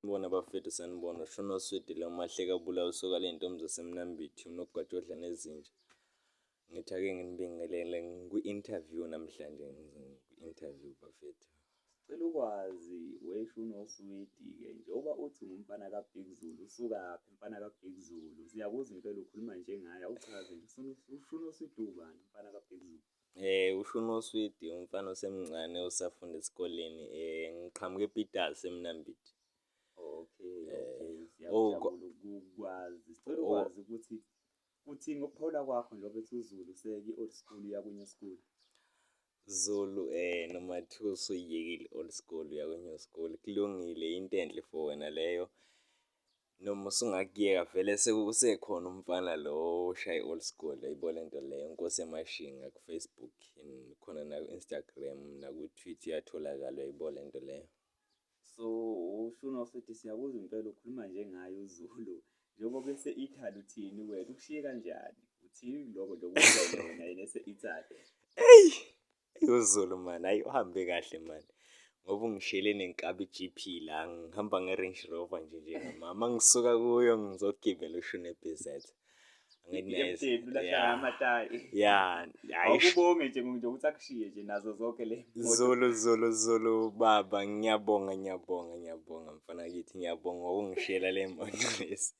Ngibona abafethu sanibona shona oswidi lo mahleka bula usuka le ntombi zasemnambithi unogwadodla nezinja. Ngithi ake nginibingelele kwi-interview namhlanje kwi-interview bafethu. Cela ukwazi weshuna oswidi-ke njengoba uthi ngumfana ka-Big Zulu, usukaphi mfana ka-Big Zulu? Siyabuza impela ukhuluma njengaye, awuchaze ushuna oswidi ubani mfana ka-Big Zulu? Ushuna oswidi umfana osemncane osafunda esikoleni ngiqhamuke ePitali eMnambithi. Okay, siyakujabula ukukwazi. Sicela ukwazi ukuthi uthini ngokuphawula kwakho njengoba ethi uZulu useke i-old school uya kwenye school. Zulu noma thiwa usuyiyekile old school uya kwenye school kulungile, into enhle for wena leyo. Noma usungakuyeka vele sekusekhona umfana lo oshaya old school, ayibona lento leyo. Inkosi emashinga ku-Facebook khona na ku-Instagram naku-Twitter iyatholakala, ayibona lento leyo. So ushuna oswidi siyabuza impela ukhuluma njengaye uZulu. Njengoba bese Italy uthini wena ukushiye kanjani? Uthini lokho nje wena yena ese-Italy? UZulu man, hayi uhambe kahle man. Ngoba ungishiyele nenkabi GP la ngihamba nge-Range Rover nje mama ngisuka kuyo ngizogibela ushune ebhizethe. Emteni ulahla amatayi. Yeah, awubonge nje ukuthi akushiye nje nazo zonke le Zulu baba ngiyabonga mfana kithi, ngiyabonga ukungishiyela le moto lesi.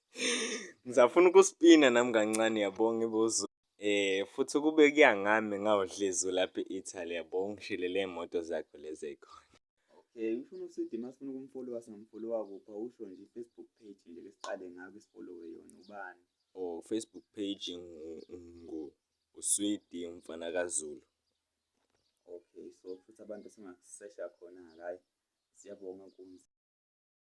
Ngizafuna ukuspina nami kancane, yabonga ibozu. Futhi kube kuyangami ngawudlezu lapha e-Italy, yabonga ungishiyele le moto zakho lezi ezikhona. Okay, ushuna oswidi masifuna ukumfollowa singamfollowa kuphi? Awusho nje i-Facebook page nje lesiqale ngako isifollowe yona ubani? Facebook page uswidi umfana kaZulu. Okay, so futhi abantu singasesha khona, hayi siyabonga Nkunzi.